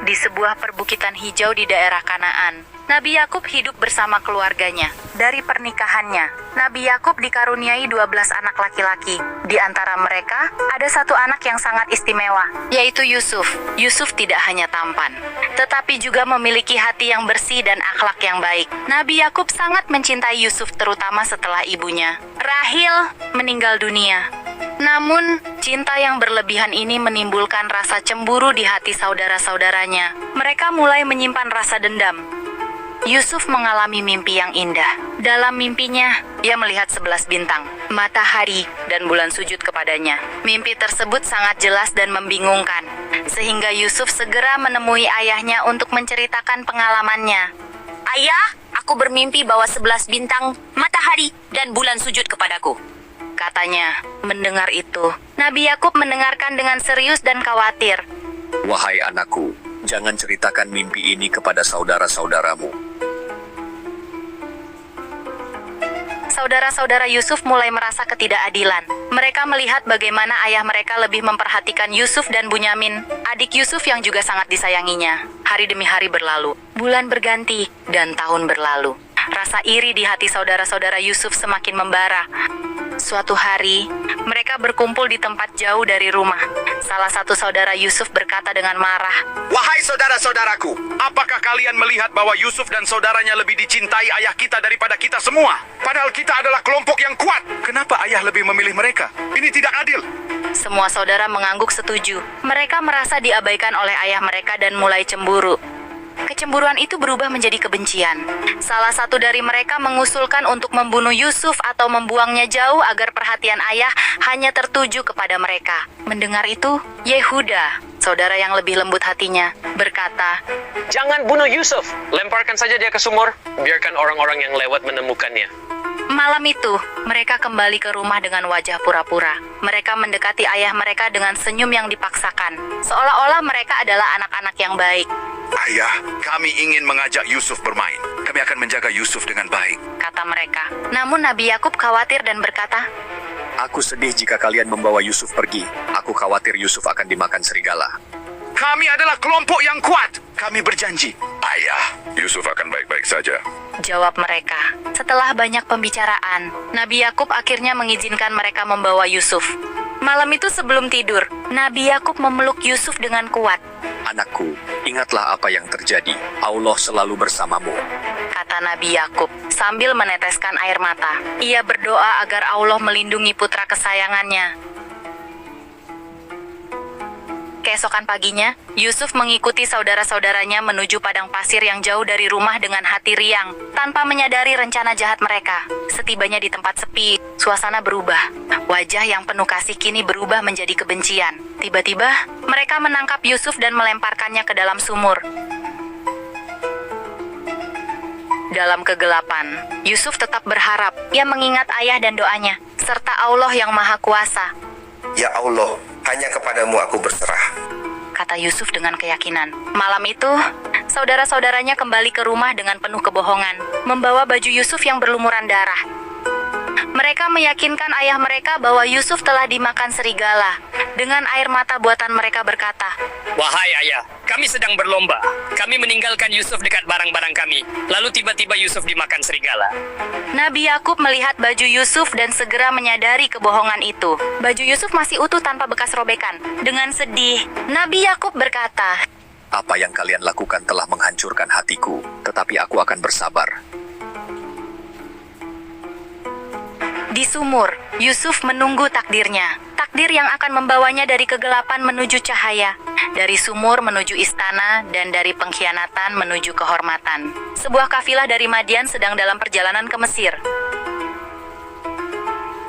Di sebuah perbukitan hijau di daerah Kanaan, Nabi Yakub hidup bersama keluarganya. Dari pernikahannya, Nabi Yakub dikaruniai 12 anak laki-laki. Di antara mereka, ada satu anak yang sangat istimewa, yaitu Yusuf. Yusuf tidak hanya tampan, tetapi juga memiliki hati yang bersih dan akhlak yang baik. Nabi Yakub sangat mencintai Yusuf, terutama setelah ibunya, Rahil, meninggal dunia. Namun, cinta yang berlebihan ini menimbulkan rasa cemburu di hati saudara-saudaranya. Mereka mulai menyimpan rasa dendam. Yusuf mengalami mimpi yang indah. Dalam mimpinya, ia melihat 11 bintang, matahari, dan bulan sujud kepadanya. Mimpi tersebut sangat jelas dan membingungkan, sehingga Yusuf segera menemui ayahnya untuk menceritakan pengalamannya. Ayah, aku bermimpi bahwa 11 bintang, matahari, dan bulan sujud kepadaku. Katanya. Mendengar itu, Nabi Yakub mendengarkan dengan serius dan khawatir. Wahai anakku, jangan ceritakan mimpi ini kepada saudara-saudaramu. Saudara-saudara Yusuf mulai merasa ketidakadilan. Mereka melihat bagaimana ayah mereka lebih memperhatikan Yusuf dan Bunyamin, adik Yusuf yang juga sangat disayanginya. Hari demi hari berlalu, bulan berganti, dan tahun berlalu. Rasa iri di hati saudara-saudara Yusuf semakin membara. Suatu hari, mereka berkumpul di tempat jauh dari rumah. Salah satu saudara Yusuf berkata dengan marah, Wahai saudara-saudaraku, apakah kalian melihat bahwa Yusuf dan saudaranya lebih dicintai ayah kita daripada kita semua? Padahal kita adalah kelompok yang kuat. Kenapa ayah lebih memilih mereka? Ini tidak adil. Semua saudara mengangguk setuju. Mereka merasa diabaikan oleh ayah mereka dan mulai cemburu. Kecemburuan itu berubah menjadi kebencian. Salah satu dari mereka mengusulkan untuk membunuh Yusuf atau membuangnya jauh agar perhatian ayah hanya tertuju kepada mereka. Mendengar itu, Yehuda, saudara yang lebih lembut hatinya, berkata, Jangan bunuh Yusuf, lemparkan saja dia ke sumur, biarkan orang-orang yang lewat menemukannya. Malam itu, mereka kembali ke rumah dengan wajah pura-pura. Mereka mendekati ayah mereka dengan senyum yang dipaksakan, seolah-olah mereka adalah anak-anak yang baik. Ayah, kami ingin mengajak Yusuf bermain. Kami akan menjaga Yusuf dengan baik, Kata mereka. Namun Nabi Yakub khawatir dan berkata, Aku sedih jika kalian membawa Yusuf pergi. Aku khawatir Yusuf akan dimakan serigala. Kami adalah kelompok yang kuat. Kami berjanji. Ayah, Yusuf akan baik-baik saja. Jawab mereka. Setelah banyak pembicaraan, Nabi Yakub akhirnya mengizinkan mereka membawa Yusuf. Malam itu sebelum tidur, Nabi Yakub memeluk Yusuf dengan kuat. Anakku, ingatlah apa yang terjadi. Allah selalu bersamamu. Kata Nabi Yakub sambil meneteskan air mata. Ia berdoa agar Allah melindungi putra kesayangannya. Keesokan paginya, Yusuf mengikuti saudara-saudaranya menuju padang pasir yang jauh dari rumah dengan hati riang, tanpa menyadari rencana jahat mereka. Setibanya di tempat sepi, suasana berubah. Wajah yang penuh kasih kini berubah menjadi kebencian. Tiba-tiba, mereka menangkap Yusuf dan melemparkannya ke dalam sumur. Dalam kegelapan, Yusuf tetap berharap. Ia mengingat ayah dan doanya, serta Allah yang Maha Kuasa. Ya Allah, hanya kepadamu aku berserah. Kata Yusuf dengan keyakinan. Malam itu, saudara-saudaranya kembali ke rumah dengan penuh kebohongan, membawa baju Yusuf yang berlumuran darah. Mereka meyakinkan ayah mereka bahwa Yusuf telah dimakan serigala. Dengan air mata buatan mereka berkata, Wahai ayah, kami sedang berlomba. Kami meninggalkan Yusuf dekat barang-barang kami. Lalu tiba-tiba Yusuf dimakan serigala. Nabi Yakub melihat baju Yusuf dan segera menyadari kebohongan itu. Baju Yusuf masih utuh tanpa bekas robekan. Dengan sedih, Nabi Yakub berkata, Apa yang kalian lakukan telah menghancurkan hatiku, tetapi aku akan bersabar. Di sumur, Yusuf menunggu takdirnya. Takdir yang akan membawanya dari kegelapan menuju cahaya, dari sumur menuju istana, dan dari pengkhianatan menuju kehormatan. Sebuah kafilah dari Madian sedang dalam perjalanan ke Mesir.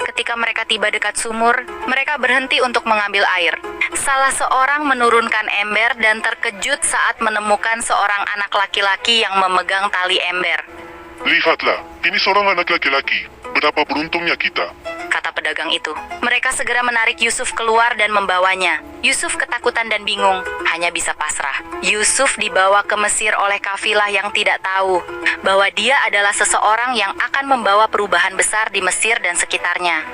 Ketika mereka tiba dekat sumur, mereka berhenti untuk mengambil air. Salah seorang menurunkan ember dan terkejut saat menemukan seorang anak laki-laki yang memegang tali ember. Lihatlah, ini seorang anak laki-laki. Betapa beruntungnya kita. Kata pedagang itu. Mereka segera menarik Yusuf keluar dan membawanya. Yusuf ketakutan dan bingung, hanya bisa pasrah. Yusuf dibawa ke Mesir oleh kafilah yang tidak tahu bahwa dia adalah seseorang yang akan membawa perubahan besar di Mesir dan sekitarnya.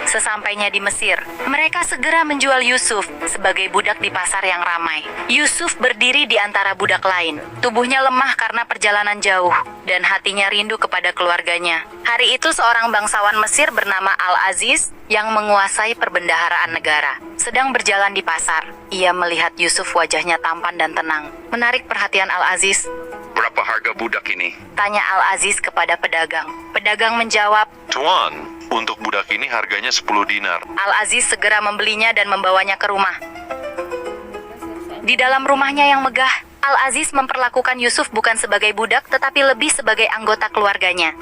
Sesampainya di Mesir, mereka segera menjual Yusuf sebagai budak di pasar yang ramai. Yusuf berdiri di antara budak lain. Tubuhnya lemah karena perjalanan jauh, dan hatinya rindu kepada keluarganya. Hari itu seorang bangsawan Mesir bernama Al-Aziz yang menguasai perbendaharaan negara sedang berjalan di pasar. Ia melihat Yusuf, wajahnya tampan dan tenang. Menarik perhatian Al-Aziz. Berapa harga budak ini? Tanya Al-Aziz kepada pedagang. Pedagang menjawab, Tuan, untuk budak ini harganya 10 dinar. Al-Aziz segera membelinya dan membawanya ke rumah. Di dalam rumahnya yang megah, Al-Aziz memperlakukan Yusuf bukan sebagai budak, tetapi lebih sebagai anggota keluarganya.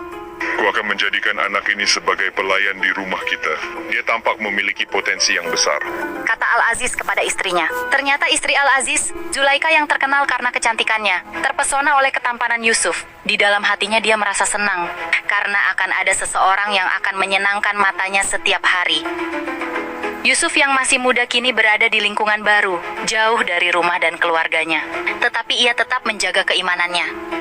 Aku akan menjadikan anak ini sebagai pelayan di rumah kita. Dia tampak memiliki potensi yang besar. Kata Al-Aziz kepada istrinya. Ternyata istri Al-Aziz, Zulaika yang terkenal karena kecantikannya, terpesona oleh ketampanan Yusuf. Di dalam hatinya dia merasa senang, karena akan ada seseorang yang akan menyenangkan matanya setiap hari. Yusuf yang masih muda kini berada di lingkungan baru, jauh dari rumah dan keluarganya. Tetapi ia tetap menjaga keimanannya.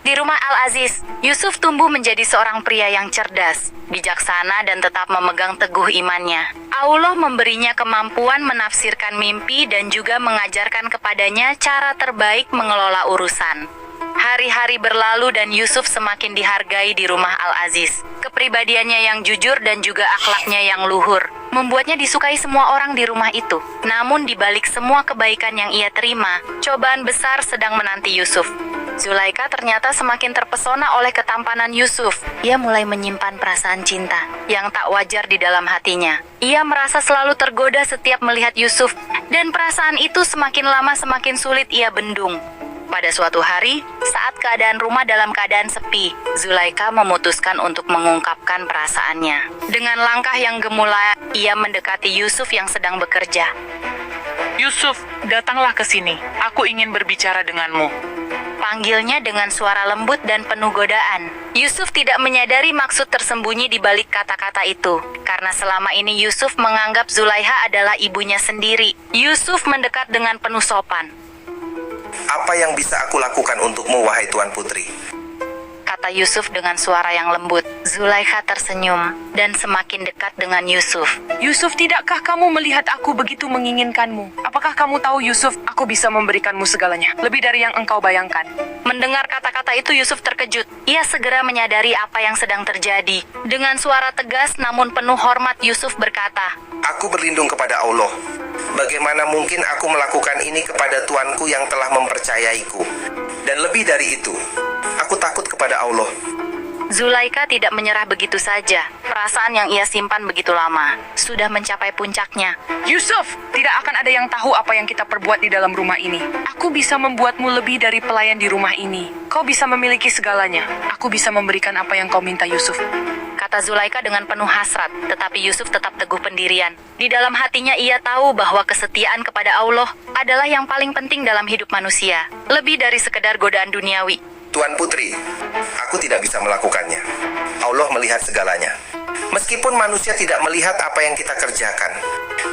Di rumah Al-Aziz, Yusuf tumbuh menjadi seorang pria yang cerdas, bijaksana dan tetap memegang teguh imannya. Allah memberinya kemampuan menafsirkan mimpi dan juga mengajarkan kepadanya cara terbaik mengelola urusan. Hari-hari berlalu dan Yusuf semakin dihargai di rumah Al-Aziz. Kepribadiannya yang jujur dan juga akhlaknya yang luhur membuatnya disukai semua orang di rumah itu. Namun di balik semua kebaikan yang ia terima, cobaan besar sedang menanti Yusuf. Zulaika ternyata semakin terpesona oleh ketampanan Yusuf. Ia mulai menyimpan perasaan cinta yang tak wajar di dalam hatinya. Ia merasa selalu tergoda setiap melihat Yusuf, dan perasaan itu semakin lama semakin sulit ia bendung. Pada suatu hari, saat keadaan rumah dalam keadaan sepi, Zulaika memutuskan untuk mengungkapkan perasaannya. Dengan langkah yang gemulai, ia mendekati Yusuf yang sedang bekerja. Yusuf, datanglah ke sini. Aku ingin berbicara denganmu. Panggilnya dengan suara lembut dan penuh godaan. Yusuf tidak menyadari maksud tersembunyi di balik kata-kata itu, karena selama ini Yusuf menganggap Zulaiha adalah ibunya sendiri. Yusuf mendekat dengan penuh sopan. Apa yang bisa aku lakukan untukmu, wahai Tuan Putri? Kata Yusuf dengan suara yang lembut. Zulaikha tersenyum dan semakin dekat dengan Yusuf. Yusuf, tidakkah kamu melihat aku begitu menginginkanmu? Apakah kamu tahu, Yusuf, aku bisa memberikanmu segalanya, lebih dari yang engkau bayangkan. Mendengar kata-kata itu Yusuf terkejut. Ia segera menyadari apa yang sedang terjadi. Dengan suara tegas namun penuh hormat Yusuf berkata, Aku berlindung kepada Allah. Bagaimana mungkin aku melakukan ini kepada tuanku yang telah mempercayaiku? Dan lebih dari itu, aku takut kepada Allah. Zulaika tidak menyerah begitu saja. Perasaan yang ia simpan begitu lama sudah mencapai puncaknya. Yusuf, tidak akan ada yang tahu apa yang kita perbuat di dalam rumah ini. Aku bisa membuatmu lebih dari pelayan di rumah ini. Kau bisa memiliki segalanya. Aku bisa memberikan apa yang kau minta, Yusuf. Kata Zulaika dengan penuh hasrat, tetapi Yusuf tetap teguh pendirian. Di dalam hatinya ia tahu bahwa kesetiaan kepada Allah adalah yang paling penting dalam hidup manusia, lebih dari sekedar godaan duniawi. Tuan Putri, aku tidak bisa melakukannya. Allah melihat segalanya. Meskipun manusia tidak melihat apa yang kita kerjakan,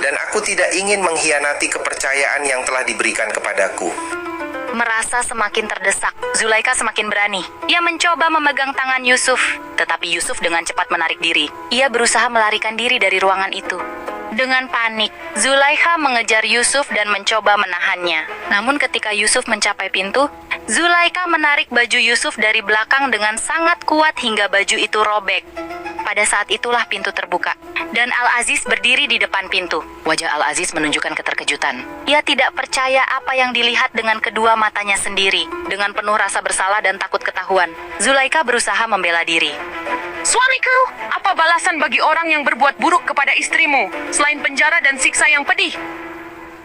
dan aku tidak ingin mengkhianati kepercayaan yang telah diberikan kepadaku. Merasa semakin terdesak, Zulaika semakin berani. Ia mencoba memegang tangan Yusuf, tetapi Yusuf dengan cepat menarik diri. Ia berusaha melarikan diri dari ruangan itu. Dengan panik, Zulaikha mengejar Yusuf dan mencoba menahannya. Namun ketika Yusuf mencapai pintu, Zulaikha menarik baju Yusuf dari belakang dengan sangat kuat hingga baju itu robek. Pada saat itulah pintu terbuka, dan Al-Aziz berdiri di depan pintu. Wajah Al-Aziz menunjukkan keterkejutan. Ia tidak percaya apa yang dilihat dengan kedua matanya sendiri. Dengan penuh rasa bersalah dan takut ketahuan, Zulaikha berusaha membela diri. Suamiku, apa balasan bagi orang yang berbuat buruk kepada istrimu, selain penjara dan siksa yang pedih?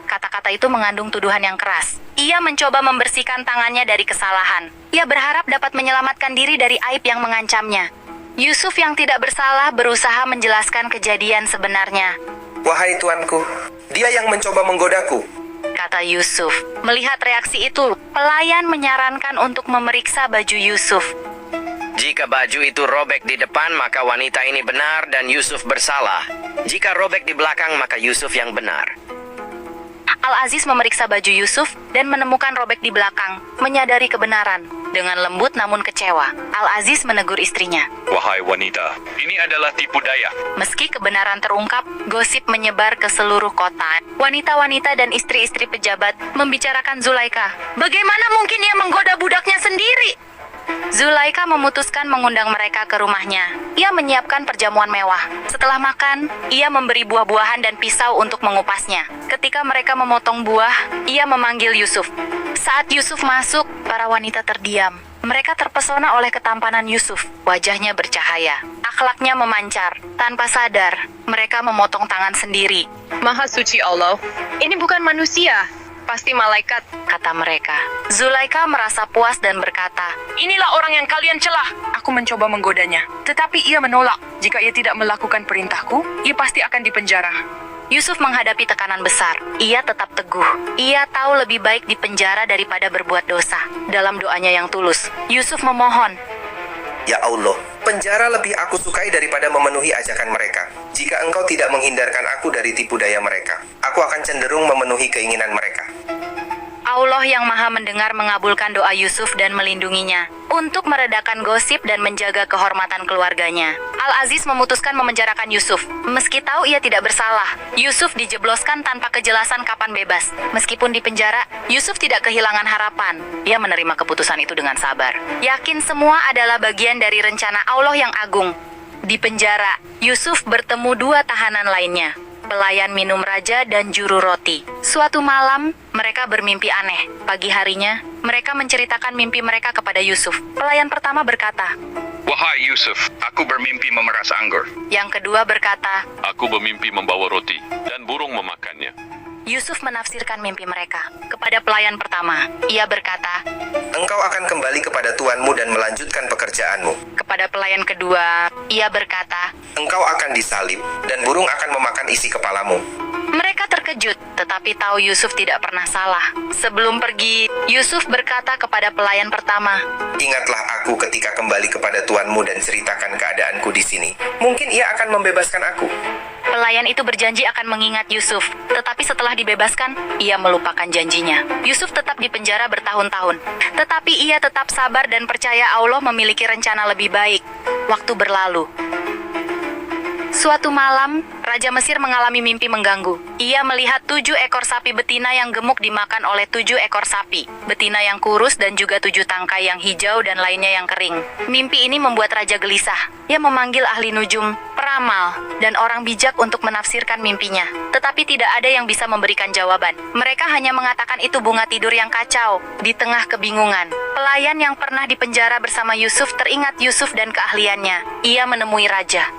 Kata-kata itu mengandung tuduhan yang keras. Ia mencoba membersihkan tangannya dari kesalahan. Ia berharap dapat menyelamatkan diri dari aib yang mengancamnya. Yusuf yang tidak bersalah berusaha menjelaskan kejadian sebenarnya. Wahai tuanku, dia yang mencoba menggodaku. Kata Yusuf. Melihat reaksi itu, pelayan menyarankan untuk memeriksa baju Yusuf. Jika baju itu robek di depan, maka wanita ini benar dan Yusuf bersalah. Jika robek di belakang, maka Yusuf yang benar. Al-Aziz memeriksa baju Yusuf dan menemukan robek di belakang, menyadari kebenaran. Dengan lembut namun kecewa, Al-Aziz menegur istrinya. Wahai wanita, ini adalah tipu daya. Meski kebenaran terungkap, gosip menyebar ke seluruh kota. Wanita-wanita dan istri-istri pejabat membicarakan Zulaika. Bagaimana mungkin ia menggoda budaknya sendiri? Zulaika memutuskan mengundang mereka ke rumahnya. Ia menyiapkan perjamuan mewah. Setelah makan, ia memberi buah-buahan dan pisau untuk mengupasnya. Ketika mereka memotong buah, ia memanggil Yusuf. Saat Yusuf masuk, para wanita terdiam. Mereka terpesona oleh ketampanan Yusuf. Wajahnya bercahaya. Akhlaknya memancar. Tanpa sadar, mereka memotong tangan sendiri. Maha suci Allah, ini bukan manusia, pasti malaikat, Kata mereka. Zulaika merasa puas dan berkata, inilah orang yang kalian celah. Aku mencoba menggodanya, tetapi ia menolak. Jika ia tidak melakukan perintahku, ia pasti akan dipenjara. Yusuf menghadapi tekanan besar. Ia tetap teguh. Ia tahu lebih baik dipenjara daripada berbuat dosa. Dalam doanya yang tulus, Yusuf memohon, Ya Allah, penjara lebih aku sukai daripada memenuhi ajakan mereka. Jika engkau tidak menghindarkan aku dari tipu daya mereka, aku akan cenderung memenuhi keinginan mereka. Allah yang maha mendengar mengabulkan doa Yusuf dan melindunginya untuk meredakan gosip dan menjaga kehormatan keluarganya. Al-Aziz memutuskan memenjarakan Yusuf. Meski tahu ia tidak bersalah, Yusuf dijebloskan tanpa kejelasan kapan bebas. Meskipun di penjara, Yusuf tidak kehilangan harapan. Ia menerima keputusan itu dengan sabar. Yakin semua adalah bagian dari rencana Allah yang agung. Di penjara, Yusuf bertemu dua tahanan lainnya, pelayan minum raja dan juru roti. Suatu malam, mereka bermimpi aneh. Pagi harinya, mereka menceritakan mimpi mereka kepada Yusuf. Pelayan pertama berkata, Wahai Yusuf, aku bermimpi memeras anggur. yang kedua berkata, Aku bermimpi membawa roti, dan burung memakannya. Yusuf menafsirkan mimpi mereka. Kepada pelayan pertama, ia berkata, Engkau akan kembali kepada tuanmu dan melanjutkan pekerjaanmu. kepada pelayan kedua, ia berkata, Engkau akan disalib, dan burung akan memakan isi kepalamu. mereka terkejut, tetapi tahu Yusuf tidak pernah salah. Sebelum pergi, Yusuf berkata kepada pelayan pertama, Ingatlah aku ketika kembali kepada tuanmu dan ceritakan keadaanku di sini. Mungkin ia akan membebaskan aku. Pelayan itu berjanji akan mengingat Yusuf, tetapi setelah dibebaskan, ia melupakan janjinya. Yusuf tetap di penjara bertahun-tahun, tetapi ia tetap sabar dan percaya Allah memiliki rencana lebih baik. Waktu berlalu. Suatu malam, Raja Mesir mengalami mimpi mengganggu. Ia melihat 7 ekor sapi betina yang gemuk dimakan oleh 7 ekor sapi, betina yang kurus dan juga 7 tangkai yang hijau dan lainnya yang kering. Mimpi ini membuat Raja gelisah. Ia memanggil ahli nujum, peramal, dan orang bijak untuk menafsirkan mimpinya. Tetapi tidak ada yang bisa memberikan jawaban. Mereka hanya mengatakan itu bunga tidur yang kacau. Di tengah kebingungan, pelayan yang pernah dipenjara bersama Yusuf teringat Yusuf dan keahliannya. Ia menemui Raja.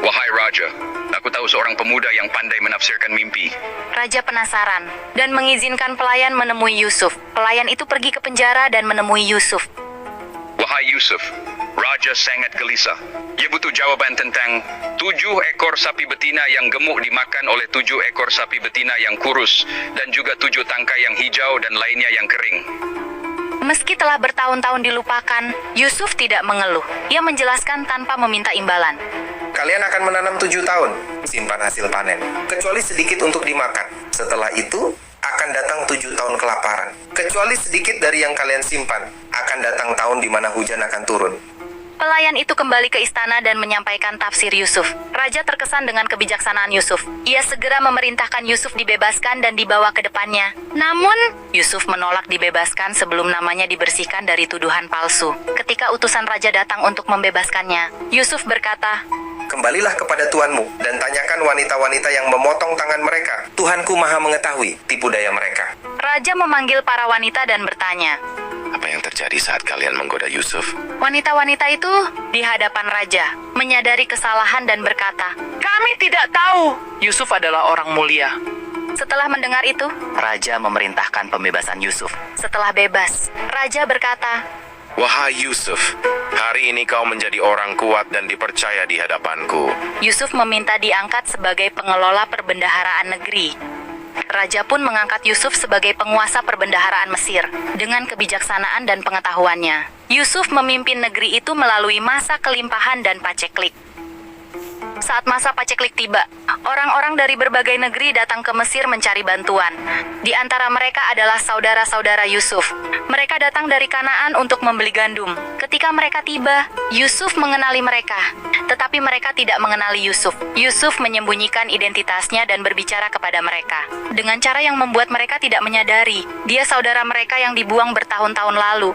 Wahai Raja, aku tahu seorang pemuda yang pandai menafsirkan mimpi. Raja penasaran dan mengizinkan pelayan menemui Yusuf. Pelayan itu pergi ke penjara dan menemui Yusuf. Wahai Yusuf, Raja sangat gelisah. Ia butuh jawaban tentang 7 ekor sapi betina yang gemuk dimakan oleh 7 ekor sapi betina yang kurus, dan juga 7 tangkai yang hijau dan lainnya yang kering. Meski telah bertahun-tahun dilupakan, Yusuf tidak mengeluh. Ia menjelaskan tanpa meminta imbalan. Kalian akan menanam 7 tahun, simpan hasil panen, kecuali sedikit untuk dimakan. Setelah itu, akan datang 7 tahun kelaparan. Kecuali sedikit dari yang kalian simpan, akan datang tahun di mana hujan akan turun. Pelayan itu kembali ke istana dan menyampaikan tafsir Yusuf. Raja terkesan dengan kebijaksanaan Yusuf. Ia segera memerintahkan Yusuf dibebaskan dan dibawa ke depannya. Namun, Yusuf menolak dibebaskan sebelum namanya dibersihkan dari tuduhan palsu. Ketika utusan raja datang untuk membebaskannya, Yusuf berkata, Kembalilah kepada tuanmu dan tanyakan wanita-wanita yang memotong tangan mereka. Tuhanku maha mengetahui tipu daya mereka. Raja memanggil para wanita dan bertanya. Apa yang terjadi saat kalian menggoda Yusuf? Wanita-wanita itu di hadapan raja, menyadari kesalahan dan berkata, Kami tidak tahu. Yusuf adalah orang mulia. Setelah mendengar itu, raja memerintahkan pembebasan Yusuf. Setelah bebas, raja berkata, Wahai Yusuf, hari ini kau menjadi orang kuat dan dipercaya di hadapanku. Yusuf meminta diangkat sebagai pengelola perbendaharaan negeri. Raja pun mengangkat Yusuf sebagai penguasa perbendaharaan Mesir. Dengan kebijaksanaan dan pengetahuannya, Yusuf memimpin negeri itu melalui masa kelimpahan dan paceklik. Saat masa paceklik tiba, orang-orang dari berbagai negeri datang ke Mesir mencari bantuan. Di antara mereka adalah saudara-saudara Yusuf. Mereka datang dari Kanaan untuk membeli gandum. Ketika mereka tiba, Yusuf mengenali mereka. Tetapi mereka tidak mengenali Yusuf. Yusuf menyembunyikan identitasnya dan berbicara kepada mereka. Dengan cara yang membuat mereka tidak menyadari, dia saudara mereka yang dibuang bertahun-tahun lalu.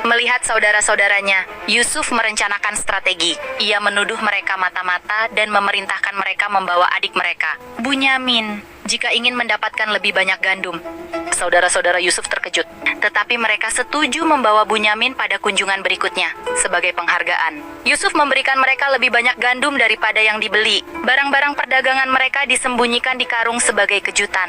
Melihat saudara-saudaranya, Yusuf merencanakan strategi. Ia menuduh mereka mata-mata dan memerintahkan mereka membawa adik mereka, Bunyamin, jika ingin mendapatkan lebih banyak gandum. Saudara-saudara Yusuf terkejut, tetapi mereka setuju membawa Bunyamin pada kunjungan berikutnya sebagai penghargaan. Yusuf memberikan mereka lebih banyak gandum daripada yang dibeli. Barang-barang perdagangan mereka disembunyikan di karung sebagai kejutan.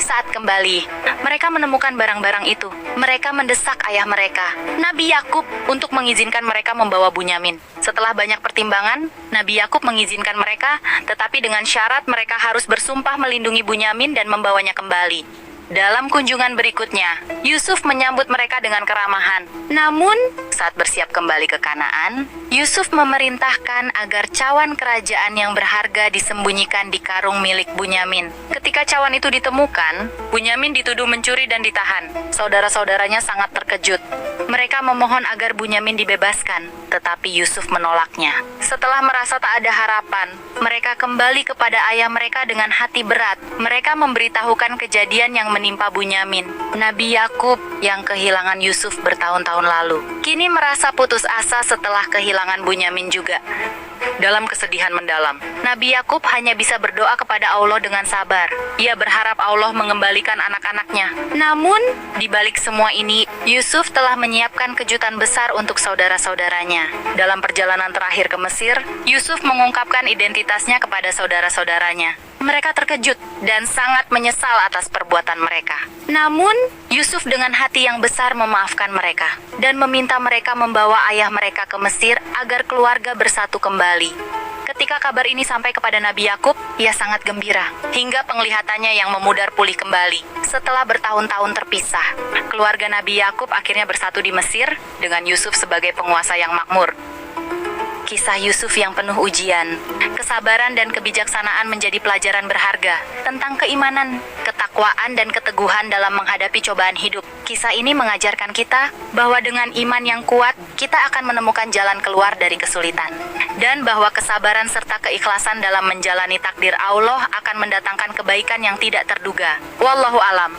Saat kembali, mereka menemukan barang-barang itu. Mereka mendesak ayah mereka, Nabi Yakub, untuk mengizinkan mereka membawa Bunyamin. Setelah banyak pertimbangan, Nabi Yakub mengizinkan mereka, tetapi dengan syarat mereka harus bersumpah melindungi Bunyamin dan membawanya kembali. Dalam kunjungan berikutnya, Yusuf menyambut mereka dengan keramahan. Namun, saat bersiap kembali ke Kanaan, Yusuf memerintahkan agar cawan kerajaan yang berharga disembunyikan di karung milik Bunyamin. Ketika cawan itu ditemukan, Bunyamin dituduh mencuri dan ditahan. Saudara-saudaranya sangat terkejut. Mereka memohon agar Bunyamin dibebaskan, tetapi Yusuf menolaknya. Setelah merasa tak ada harapan, mereka kembali kepada ayah mereka dengan hati berat. Mereka memberitahukan kejadian yang menimpa Bunyamin, Nabi Yakub yang kehilangan Yusuf bertahun-tahun lalu. Kini merasa putus asa setelah kehilangan Bunyamin juga. Dalam kesedihan mendalam, Nabi Yakub hanya bisa berdoa kepada Allah dengan sabar. Ia berharap Allah mengembalikan anak-anaknya. Namun, di balik semua ini, Yusuf telah menyiapkan kejutan besar untuk saudara-saudaranya. Dalam perjalanan terakhir ke Mesir, Yusuf mengungkapkan identitasnya kepada saudara-saudaranya. Mereka terkejut dan sangat menyesal atas perbuatan mereka. Namun, Yusuf dengan hati yang besar memaafkan mereka dan meminta mereka membawa ayah mereka ke Mesir agar keluarga bersatu kembali. Ketika kabar ini sampai kepada Nabi Yakub, ia sangat gembira hingga penglihatannya yang memudar pulih kembali. Setelah bertahun-tahun terpisah, keluarga Nabi Yakub akhirnya bersatu di Mesir dengan Yusuf sebagai penguasa yang makmur. Kisah Yusuf yang penuh ujian, kesabaran dan kebijaksanaan menjadi pelajaran berharga tentang keimanan, ketakwaan dan keteguhan dalam menghadapi cobaan hidup. Kisah ini mengajarkan kita bahwa dengan iman yang kuat, kita akan menemukan jalan keluar dari kesulitan. Dan bahwa kesabaran serta keikhlasan dalam menjalani takdir Allah akan mendatangkan kebaikan yang tidak terduga. Wallahu alam.